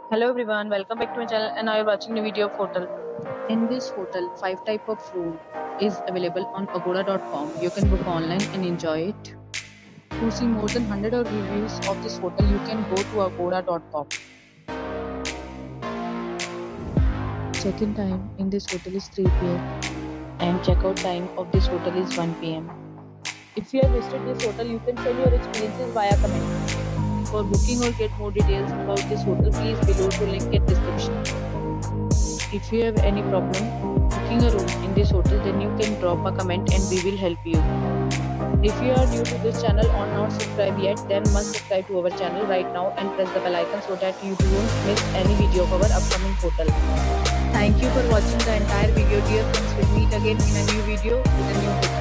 Hello everyone, welcome back to my channel and now you're watching the video of hotel. In this hotel, 5 type of room is available on agoda.com. You can book online and enjoy it. To see more than 100 of reviews of this hotel, you can go to agoda.com. Check-in time in this hotel is 3 p.m. and check-out time of this hotel is 1 p.m. If you have visited this hotel, you can share your experiences via comment. For booking or get more details about this hotel, please below to link in description. If you have any problem booking a room in this hotel, then you can drop a comment and we will help you. If you are new to this channel or not subscribed yet, then must subscribe to our channel right now and press the bell icon so that you don't miss any video of our upcoming hotel. Thank you for watching the entire video, dear friends. We'll meet again in a new video with a new hotel.